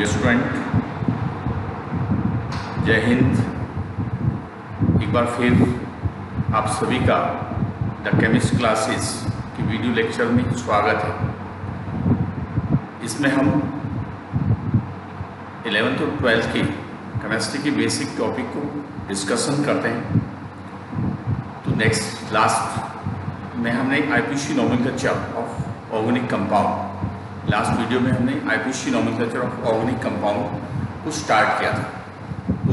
Student, जय हिंद। एक बार फिर आप सभी का द केमिस्ट क्लासेस की वीडियो लेक्चर में स्वागत है। इसमें हम 11th और 12th की केमिस्ट्री की बेसिक टॉपिक को डिस्कशन करते हैं। तो लास्ट में हमने IPC nomenclature of organic compound, last video में हमने IPC nomenclature of organic compound को स्टार्ट किया था।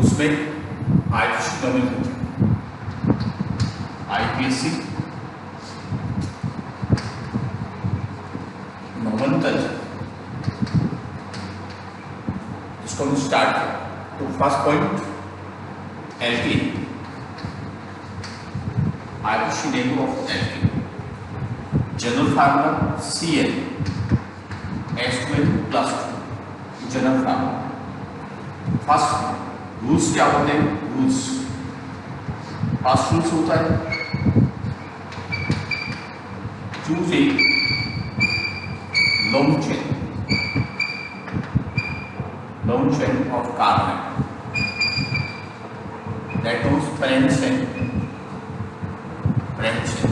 उसमें आईपीसी नोमेनक्लेचर, आईपीसी नोमेनक्लेचर, इसको हम स्टार्ट किया। तो first point alkene, IPC name of alkene, general formula Cl H12+2 general formula. First rules क्या होते हैं? रूल्स, फर्स्ट रूल्स होता है choose a long chain of carbon, that means parent chain.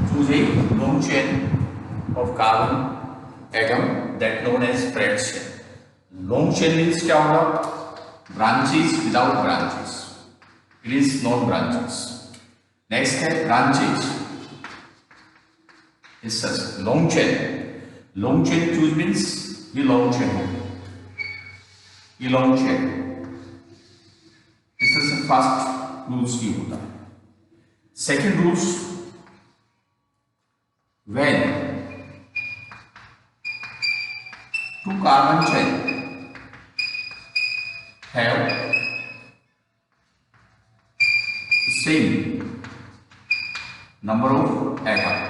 Choose a long chain of carbon atom that known as parent chain. Long chain means क्या होगा? Branches without branches. It is non branches. Next है branches. Is such long chain. Long chain choose means ये long chain होगा, ये long chain. इस तरह से first rules की होता है। Second rules, when two carbon chain have the same number of atoms,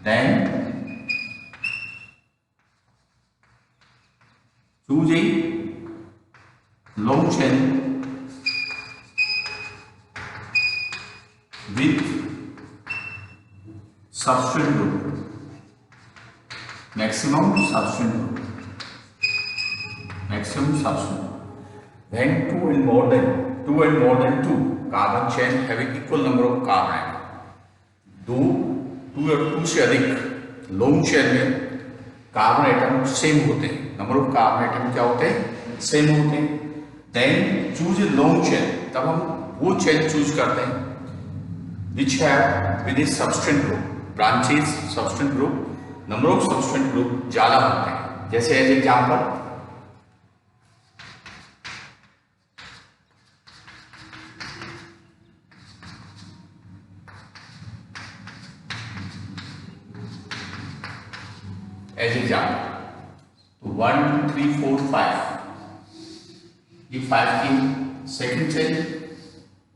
then choose a long chain with substituent group, maximum substituent group, maximum substituent. When two and more than two carbon chain having equal number of carbon atom, दो या to से अधिक long chain में carbon atom same होते हैं, number of carbon atom क्या होते हैं? सेम होते हैं। Then choose a long chain, तब हम वो चेन चूज करते हैं which have with a substituent group, branches substituent group, number of substituent group ज्यादा होते हैं। जैसे एज एग्जाम्पल तो 1 2 3 4 5, ये 5 की सेकेंड चेन,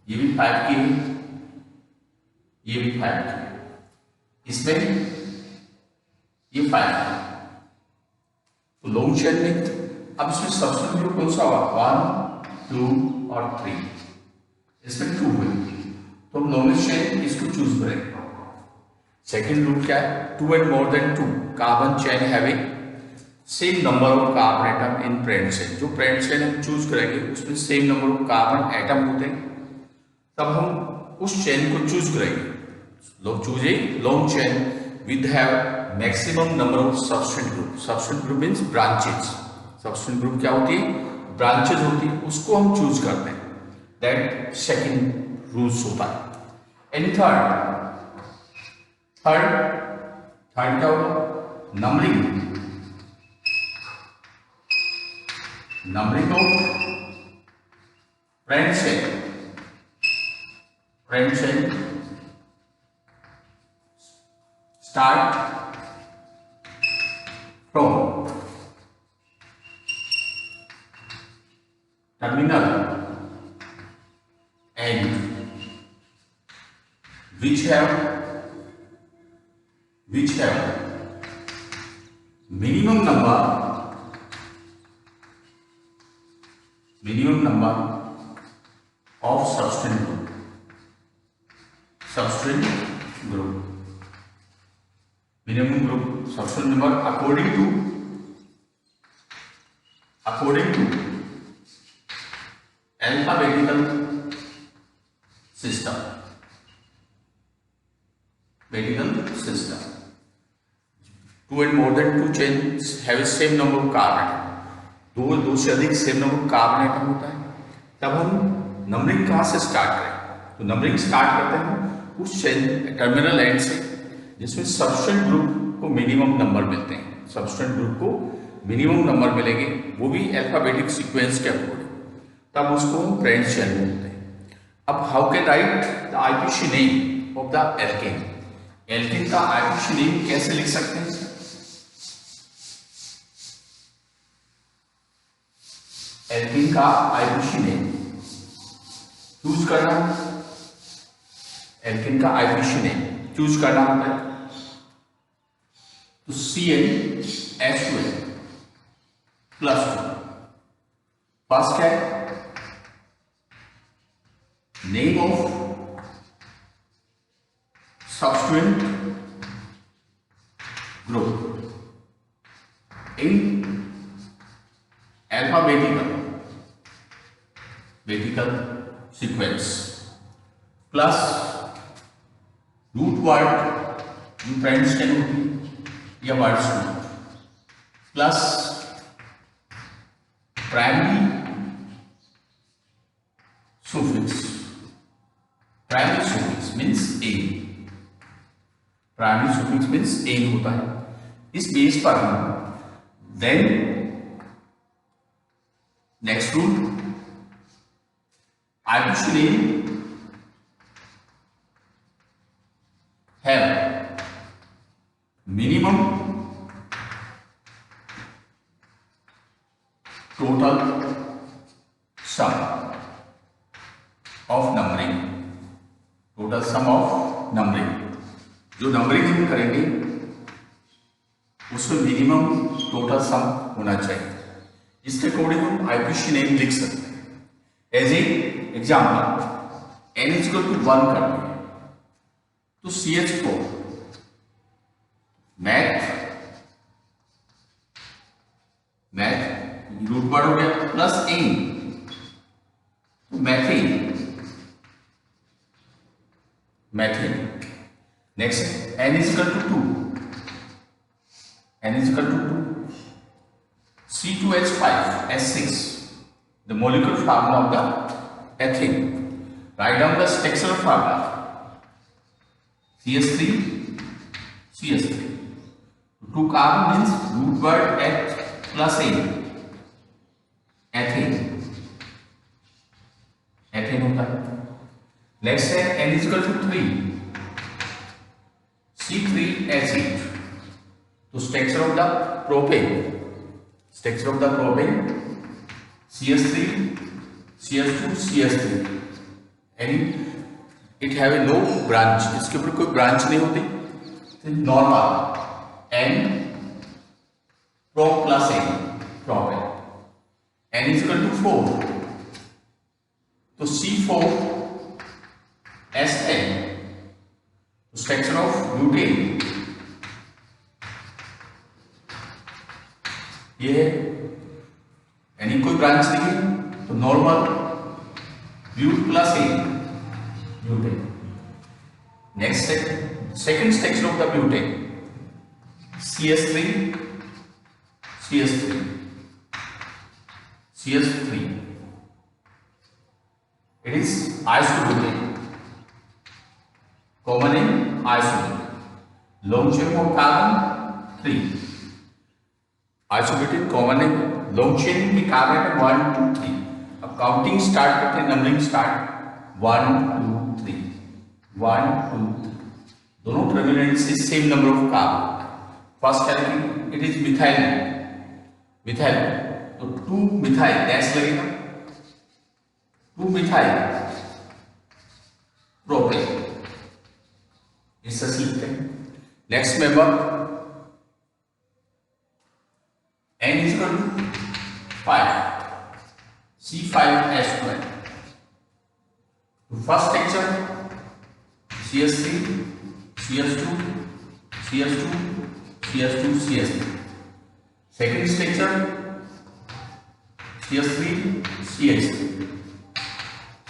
ये भी 5 की है, ये भी 5 की, इसमें ये 5 की। तो लॉन्ग चेन में अब इसमें सबस्टिट्यूट ग्रुप कौन सा होगा? 1 2 और 3, इसमें 2 हुए, तो हम लॉन्गेस्ट चेन इसको चूज करेंगे। सेकेंड रूल क्या है? 2 and more than 2 carbon chain having same number of carbon atom in parent chain. जो पेरेंट चेन हम चूज करेंगे उसमें same number of carbon atom होते हैं, तब हम उस चेन को चूज करेंगे। Choose a long chain with have maximum number of substituent group. Substituent group means branches. Substituent group क्या होती है? ब्रांचेस होती है, उसको हम चूज करते हैं। दैट सेकंड रूल्स होता है। एंड थर्ड क्या होगा? Numbering of parent chain start from terminal and which have minimum number of substituent group. Minimum group substituent number according to according to alphabetical system. Two and more than two chains have same number of carbon. दो से अधिक same number carbon atom होता है। तब हम numbering कहाँ से start करें? तो नंबरिंग स्टार्ट करते हैं उस चेन टर्मिनल एंड से जिसमें सब्स्टेंट ग्रुप को मिनिमम नंबर मिलते हैं। सब्स्टेंट ग्रुप को मिनिमम नंबर मिलेंगे, वो भी अल्फाबेटिक सीक्वेंस के अकॉर्डिंग, तब उसको हम ब्रांच चेन बोलते हैं। अब how can write the IPC name of the alkane? Alkane का आईपीसी नेम कैसे लिख सकते हैं? एल्केन का आईपीसी नेम चूज करना, एल्केन का आईपीसी नेम चूज करना होता है। तो CnH2n प्लस 2 फर्स्ट है name of substituent group in alphabetical sequence plus root word friends can होगी या words plus primary suffix means a, primary suffix means a होता है। इस बेस पर हम then next rule IPC name have minimum total sum of numbering, total sum of numbering, जो numbering हम करेंगे उसमें मिनिमम टोटल सम होना चाहिए। इसके अकॉर्डिंग हम आईपीसी नेम लिख सकते हैं। एज ए एग्जाम्पल n = 1 कर दें तो CH4 मैथ रूट वर्ड हो गया प्लस n तो मैथिन next n = 2 C2H5S6 the molecular formula of the ethene. Write down the structural formula CH3 2 carbon means root word H plus A ethane होता है। Next है N = 3 C3H8 तो structure of the propane CH3 CH2 CH3 and it have a no branch, इसके ऊपर कोई branch नहीं होती, normal and pro plus a propane. N = 4 तो C4 S10 structure of butane ये है, यानी कोई ब्रांच नहीं है तो normal but plus a butane. Next second structure of the butane CH3 it is isobutane, common in isobutane, long chain of carbon 3 isobutane common in long chain में carbon 1 2 3। अब counting start करते हैं, numbering start 1 2 3 1 2 3 दोनों terminal से same number of carbon. First है it is methyl तो 2 methyl dash लगेगा 2 methyl propane इससे लिखते हैं। Next member N = 5 C5H12 first structure CH3 CH2 CH2 CH2 CH3 second structure CH3 CH3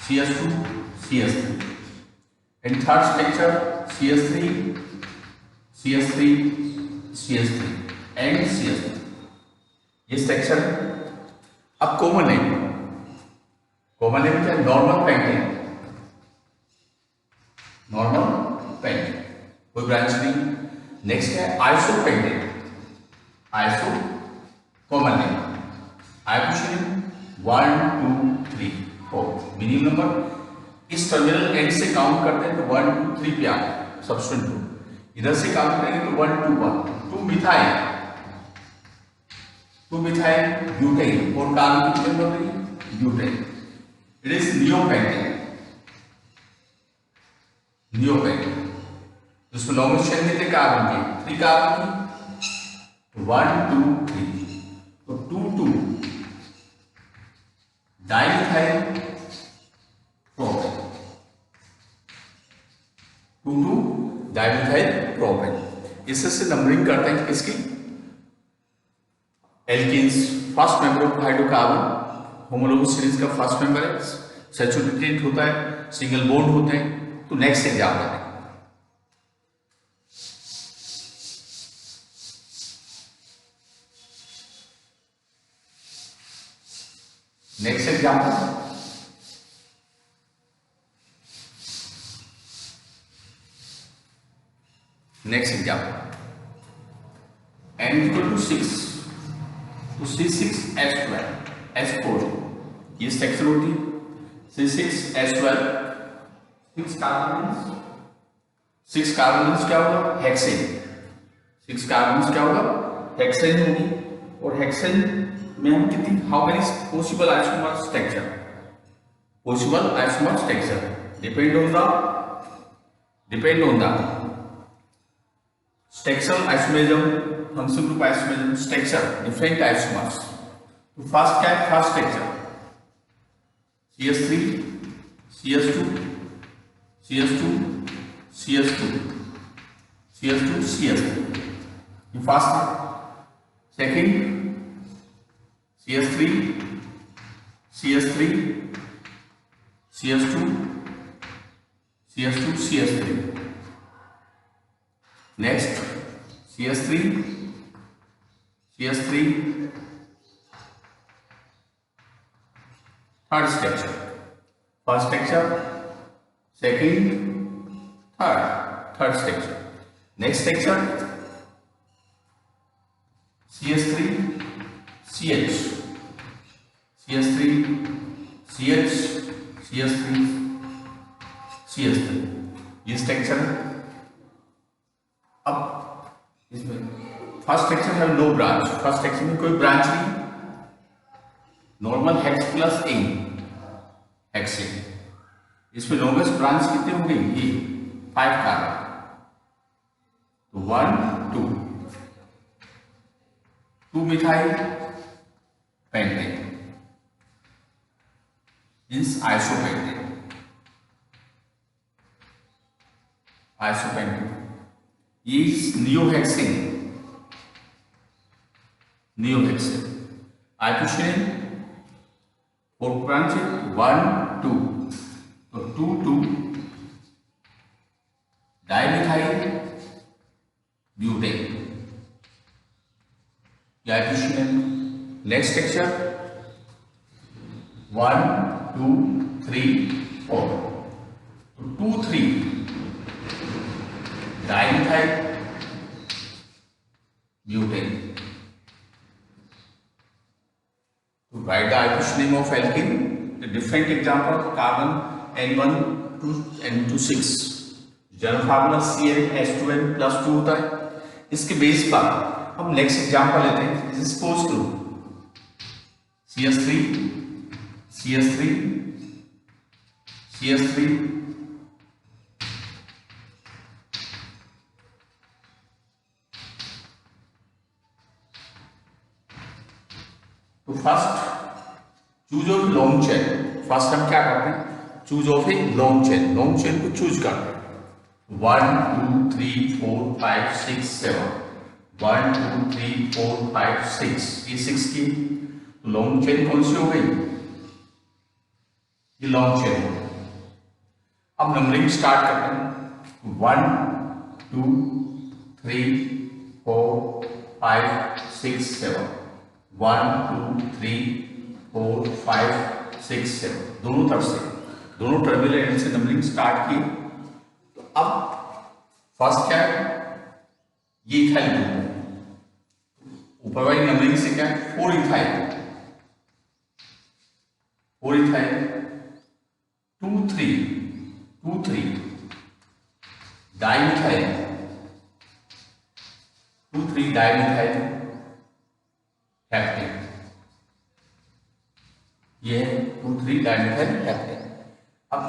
CH2 CH3 and third structure CH3 CH3 CH3 and CH3 ये structure. अब common name क्या है? Normal pentane, normal pentane, कोई branch नहीं। Next है iso pentane, iso common name आइसोसिन 1 2 3 4 minimum number. इस terminal end से काउंट करते हैं तो 1 2 3 पे आते हैं सब्स्टिट्यूएंट 2, इधर से काउंट करेंगे तो 1 2 1 2 मिथाइल ब्यूटेन और कार्बन कितने बन रही है? Butane. It is neopentane, neopentane. जिसमें लॉन्गेस्ट चेन कितने कार्बन की? 3 कार्बन की, 1 2 3 तो 2 2 डाइमिथाइल प्रोपेन, 2 2 डाइमिथाइल प्रोपेन। इससे नंबरिंग करते हैं किसकी? Alkenes. First member of hydrocarbon homologous series का फर्स्ट मेंबर है, सैचुरेटेड होता है, सिंगल बॉन्ड होते हैं। तो नेक्स्ट एग्जाम्पल है, next example n equal to 6 तो C6H12 H4 ये स्ट्रक्चर होती है। C6H12 6 कार्बन क्या होगा? हेक्सेन। 6 कार्बन क्या होगा? हेक्सेन होगी। और हेक्सेन में हम कितनी, how many possible isomer structure? Possible isomer structure depend on the structural isomerism, functional group isomerism, structure, different isomers. तो फर्स्ट क्या है? First structure CH3 CH2 CH2 CH2 CH2 CH2 ये फर्स्ट है। Second CH3 CH3 CH2 CH2 CH3 next CH3 CH3 third structure, first structure second third structure. Next structure CH3 CH CH3 CH CH3 CH3 ये structure है। अब इसमें first structure है no branch, first structure में कोई branch नहीं, normal hex plus ए hexane. इसमें longest branch कितने होंगे? ये 5 कार्बन, तो 1 2 2 methyl pentane means isopentane, isopentane. ये नियोहेक्सेन, नियोहेक्सेन आइसोसिन 4 ब्रांच 1 2 तो 2 2 डाइमिथाइल ब्यूटेन आइसोसिन। नेक्स्ट स्ट्रक्चर 1 2 3 4 तो 2 3 dimethyl butane. To write the isotope name of alkene, the different example carbon N1 to N26, general formula CnH2n + 2 होता है। इसके बेस पर हम next example लेते हैं। सपोज करो CH3 CH3 CH3 तो first choose of long chain. First हम क्या करते हैं? Choose of A long chain, long chain को चूज करते हैं। 1 2 3 4 5 6 7 1 2 3 4 5 6 ये 6 की। तो लॉन्ग चेन कौन सी हो गई, ये लॉन्ग चेन हो गई। अब नंबरिंग स्टार्ट करते हैं। 1 2 3 4 5 6 7 1 2 3 4 5 6 7 दोनों तरफ से, दोनों टर्मिनल एंड से नंबरिंग स्टार्ट की। तो अब फर्स्ट क्या है, ये इथाइल ग्रुप है, ऊपर वाली नंबरिंग से क्या है 4 इथाइल 2 3 2 3 डाइमिथाइल 2 3 डाइमिथाइल हेप्टेन, ये 2 3 डाइमिथाइल हेप्टेन। अब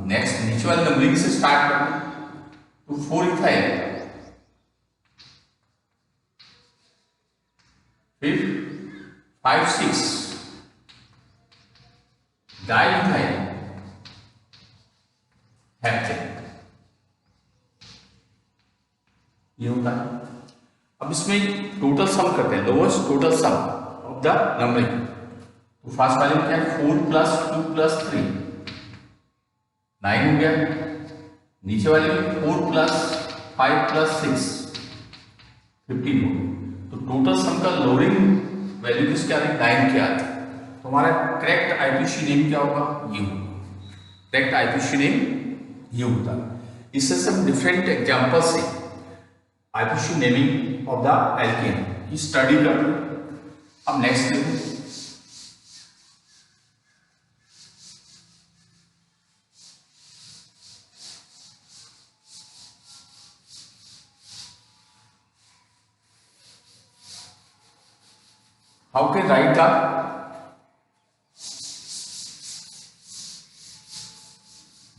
नेक्स्ट नीचे वाले नंबरिंग से स्टार्ट करना, तो 4 इथाइल, फिर 5 6 डाइमिथाइल हेप्टेन, ये होता है। अब इसमें टोटल सम करते हैं, lowest total sum of the numbering. तो फर्स्ट वाले में क्या है 4 + 2 + 3 9 हो गया, नीचे वाले में 4 + 5 + 6 15 हो गया। तो टोटल सम का लोअरिंग वैल्यू किसके आ रही है, 9 के आती है। तो हमारा करेक्ट आईपीसी नेम क्या होगा, ये होगा, करेक्ट आईपीसी नेम ये होता है। इससे सब डिफरेंट एग्जांपल से IPC naming of the alkene की स्टडी करते हैं। अब नेक्स्ट देखो, how can write the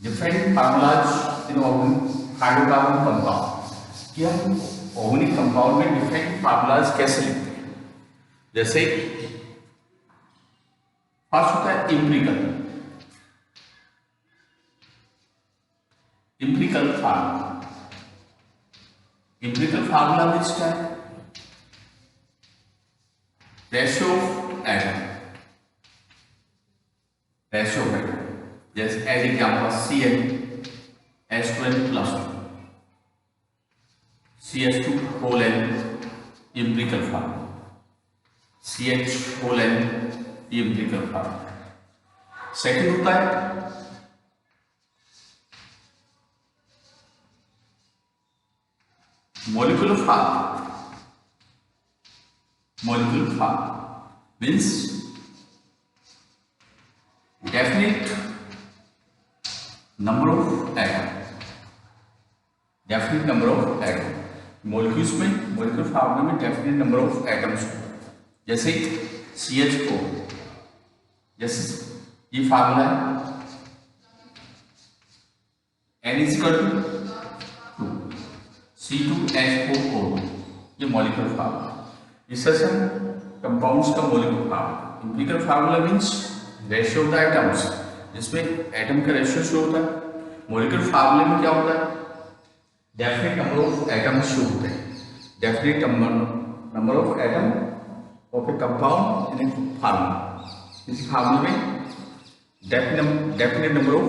different formulas in hydrocarbon compound, कि हम ऑर्गेनिक कंपाउंड में डिफरेंट फार्मूलाज कैसे लिखते हैं। जैसे फर्स्ट होता है इंप्रिकल फार्मूला। इंप्रिकल फार्मूला में क्या है, रेशियो ऑफ एटम, जैसे as example CnH2n+2 CH2 whole n, empirical formula, CH whole n, empirical formula. Second होता है molecular formula. Molecular formula means definite number of atom, definite number of atom. Molecules में, molecular formula में definite number of atoms, जैसे CH4, जैसे ये formula है N = 2 C2H4O, ये molecular formula. इससे हम कंपाउंड्स का molecular formula. Empirical formula means ratio of the atoms, जिसमें एटम का रेशियो शो होता है। मॉलिक्यूलर फार्मूले में क्या होता है, definite number of atoms show होते हैं। Definite number of atom of a compound in a formula. इस फार्मूले में definite number of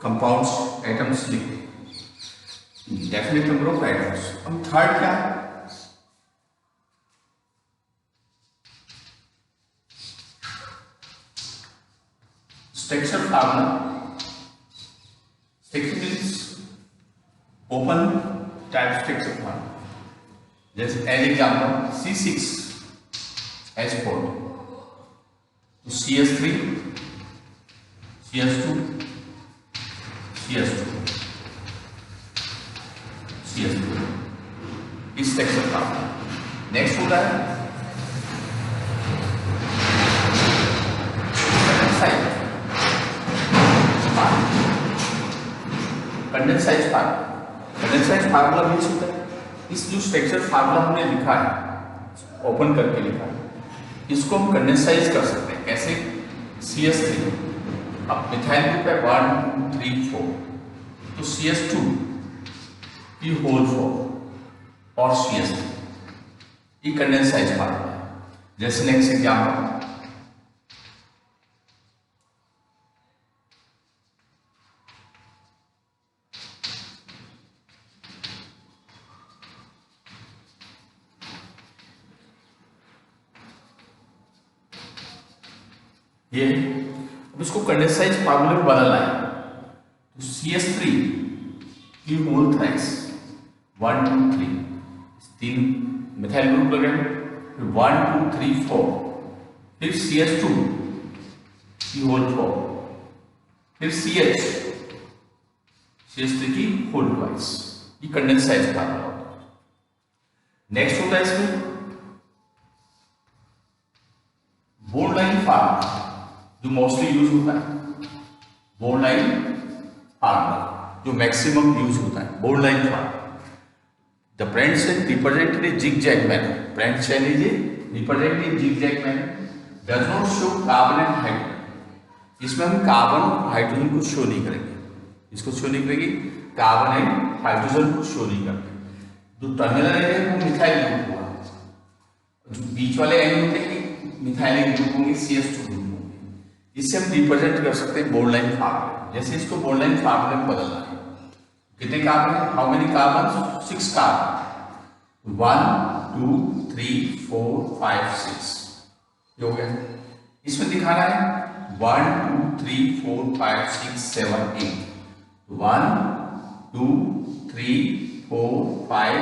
compounds atoms लिखते हैं, डेफिनेट नंबर ऑफ एटम्स। अब थर्ड क्या है, structure formula. Structure means open type structure formula, जैसे एज एग्जाम्पल C6H4 तो CS3 CS2 CS2 CS2, इस स्ट्रक्चर फार्मूला। नेक्स्ट होता है कंडेंसाइज फार्मूला। कंडेंसाइज फार्मूला मीन्स होता है, इस जो स्ट्रक्चर फार्मूला हमने लिखा है, ओपन करके लिखा है, इसको हम कंडेंसाइज कर सकते हैं। कैसे, CS3, अब मिथाइल ग्रुप है 1 2 3 4, तो CS2 की होल 4 और CS3, ये कंडेंसाइज फार्मूला है। जैसे नेक्स्ट एग्जाम्पल ये अब इसको कंडेंसाइज फार्मूले में बदलना है। तो CH3 की होल थ्राइस 1 2 3 तीन मिथाइल ग्रुप लगे, फिर 1 2 3 4, फिर CH2 की होल 4, फिर CH3 की होल ट्वाइस। ये कंडेंसाइज फार्मूला होता है। नेक्स्ट होता है इसमें बोल्ड लाइन फार्मूला, जो मोस्टली यूज होता है। बोल्ड लाइन फार्मूला जो मैक्सिमम यूज होता है, bold line formula. The Brent chain represented in zigzag manner. Brent chain is represented in zigzag manner. Does not show carbon and hydrogen. इसमें हम carbon और hydrogen को show नहीं करेंगे। इसको शो नहीं करेंगे, कार्बन एंड हाइड्रोजन को शो नहीं करेंगे। जो टर्मिनल है वो मिथाइल ग्रुप होगा, जो बीच वाले एंड होते हैं मिथाइल ग्रुप होंगे, CH2 ग्रुप होंगे। इससे हम रिप्रेजेंट कर सकते हैं बोल्ड लाइन फार्मूले। जैसे इसको बोल्ड लाइन फार्मूले में बदलना है। कितने कार्बन है? How many carbon? 6 कार्बन। 1 2 3 4 5 6 ये हो गया। इसमें दिखाना है 1 2 3 4 5 6 7 8। 1 2 3 4 5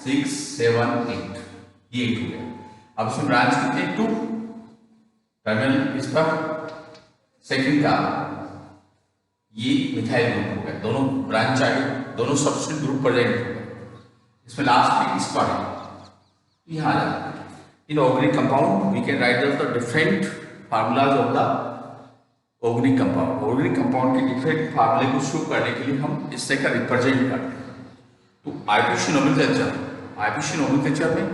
6 7 8 ये 8 हो गया। अब इसमें ब्रांच कितने? 2 टर्मिनल इसका सेकंड कार्बन, ये मिथाइल ग्रुप हो गया। दोनों ब्रांच आ गए, दोनों सब्स्टिट्यूट ग्रुप प्रेजेंट हो गए। इसमें लास्ट में इसका है, यहाँ आ जाता है। In organic compound we can write the different formulas of the organic compound. Organic compound के डिफरेंट फार्मूले को शो करने के लिए हम इस तरह का रिप्रेजेंट करते हैं। तो आईपीसी नोमेनक्लेचर में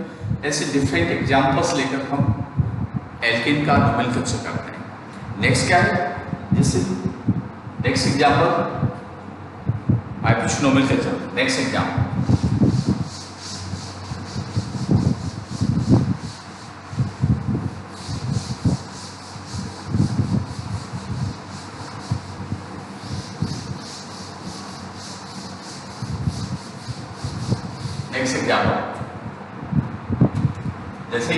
ऐसे डिफरेंट एग्जांपल्स लेकर हम एल्केन का नोमेनक्लेचर करते हैं। नेक्स्ट क्या है? जैसे next example IPC nomenclature. Next example जैसे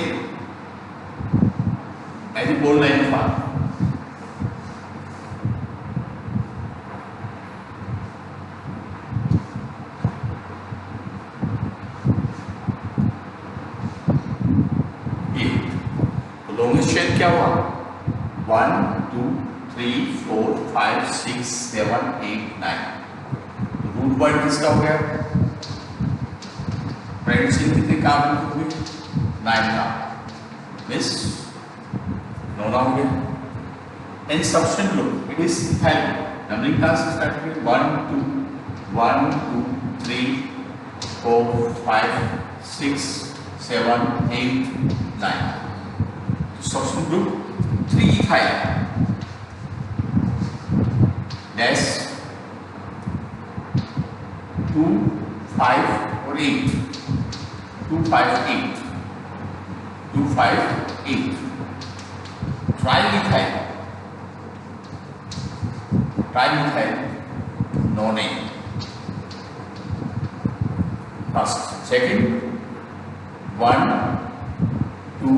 ऐसे bold line formula longest chain क्या हुआ? 1 2 3 4 5 6 7 8 9। रूट वर्ड किसका हो गया? फ्रेंड चेन कितने कार्बन हो गए? 9 का मिस 9 हो गया। And substitute group it is ethyl. Numbering class start करें 1 2 3 4 5 6 7 8 9। सब्स्टिट्यूट ग्रुप 3 इथाइल डैश 2 5 और 8 2 5 8 2 5 8। Trimethyl no name first second 1 2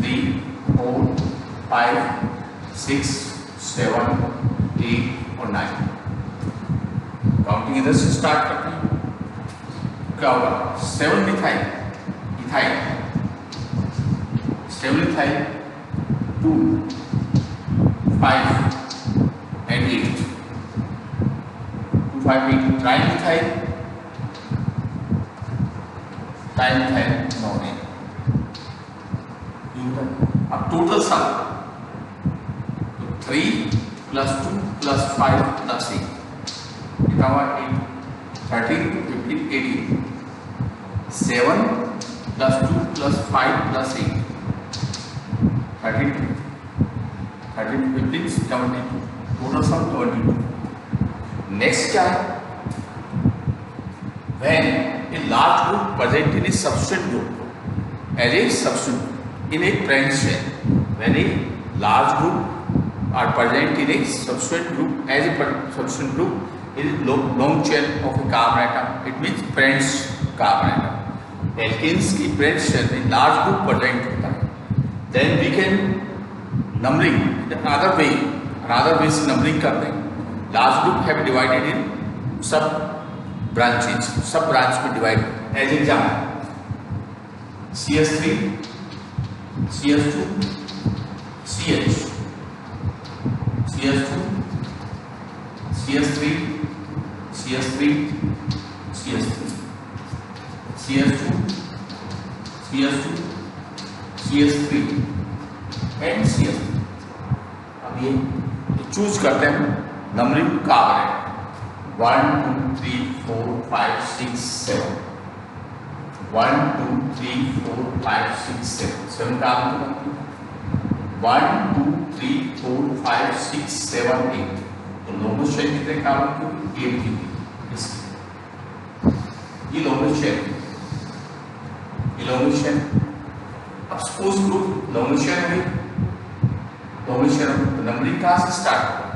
3 4 5 6 7 8 और 9। काउंटिंग इधर से स्टार्ट करते हैं। क्या होगा? 7 methyl ethyl 7 ethyl 2 5 and 8 2 5 8 trimethyl no name. अब टोटल सम तो 3 + 2 + 5 + 8 कितना हुआ? 8 13 15 18 7 + 2 + 5 + 8 13 15 72 टोटल सम 22। नेक्स्ट क्या है? When a large group present in a substrate group as a substitute in a Brent chain, when a large group are present in a substrate group as a substitute group in a long chain of a carbon atom, it means Brent carbon atom। Alkanes की Brent chain में large group present होता है, then we can numbering another way से numbering करते हैं. Large group have divided in sub branches, sub branch में divide. As example, CS3, CS2, CH, CS2, CS3, CS3, CS3, CS2, CS2, CS3 and CS3. अब ये choose करते हैं numbering का है 1 2 3 4 5 6 7 1 2 3 4 5 6 7 7 का 1 2 3 4 5 6 7 8 तो लोगों शेयर कितने काम की 8 की ये लोगों शेयर अब सपोज ग्रुप लोगों शेयर हुई नंबरिंग कहाँ से स्टार्ट होगा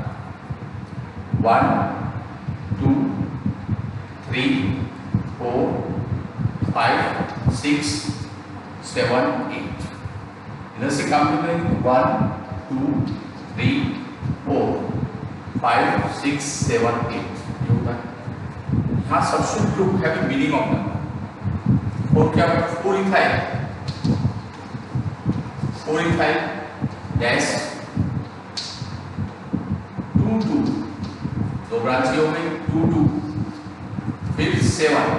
1 2 3 4 5 6 7 8 इधर से काम करेंगे 1 2 3 4 5 6 7 8 ये होता है. यहाँ सबसे ग्रुप है मीनिंग ऑफ नंबर और क्या 4 डैश 2 2 दो ब्रांच हो गई 2 2 फिर 7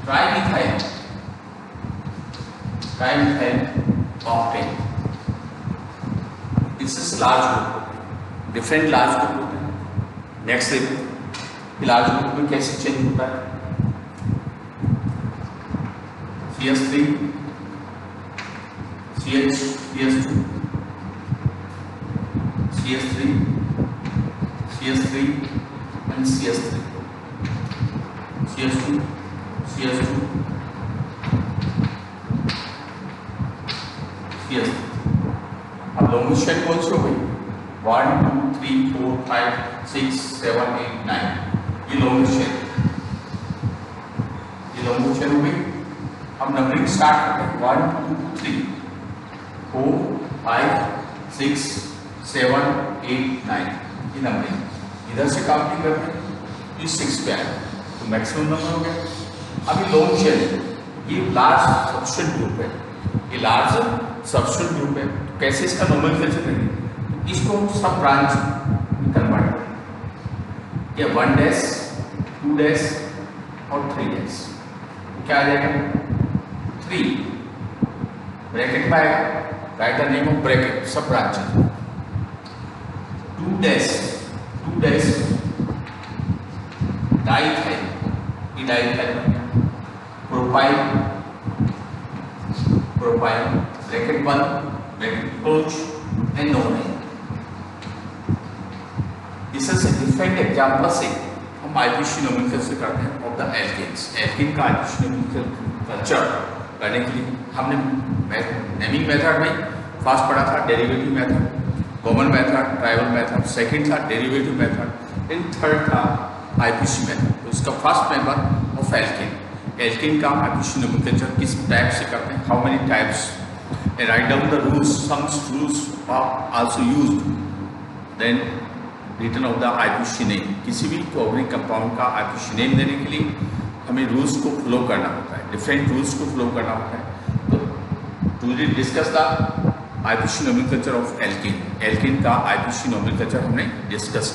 trimethyl of 10. This is large group. Different large group होते हैं. नेक्स्ट देखो लार्ज ग्रुप में कैसे चेंज होता है. CS3 CH CS2 CS3 CS3 and CS3 CS2 CS2 CS3. अब लॉन्ग शेल कौन सी हो गई 1 2 3 4 5 6 7 8 9 ये लॉन्ग शेल हो गई. अब नंबरिंग स्टार्ट करते हैं 1 2 3 4 5 6 7 8 9 ये नंबरिंग इधर से काउंटिंग करते हैं ये 6 पे आया तो मैक्सिमम नंबर हो गया. अभी लॉन्ग शेल ये लार्ज सब्स्टिट्यूट ग्रुप है. ये लार्ज सब्स्टिट्यूट ग्रुप है. तो कैसे इसका नोमेनक्लेचर करेंगे इसको सब ब्रांच में कन्वर्ट करें. ये 1 डैश 2 डैश और 3 डैश क्या आ जाएगा 3 ब्रैकेट में आएगा. Right the name of bracket सब ब्रांच 2 डैश डाइथाइल ये डाइथाइल प्रोपाइल ब्रैकेट बंद bracket close and known. This is different example से हम आईपीसी नोमेनक्लेचर करते हैं ऑफ द एल्केन्स. एल्केन का आईपीसी नोमेनक्लेचर करने के लिए हमने नेमिंग मेथड में फर्स्ट पढ़ा था derivative method, common method, trivial method, second था डेरिवेटिव मेथड एंड थर्ड था आईपीसी मेथड. तो इसका first member of alkane. Alkane का आईपीसी नोमेनक्लेचर किस टाइप से करते हैं how many types and write down the rules. Some rules are also used then return of the IPC name. किसी भी कोऑर्डिनेट कंपाउंड का आईपीसी नेम देने के लिए हमें रूल्स को फॉलो करना होता है, डिफरेंट रूल्स को फॉलो करना होता है. तो to discuss the IPC nomenclature of alkane. Alkane का आईपीसी नोमेनक्लेचर हमने डिस्कस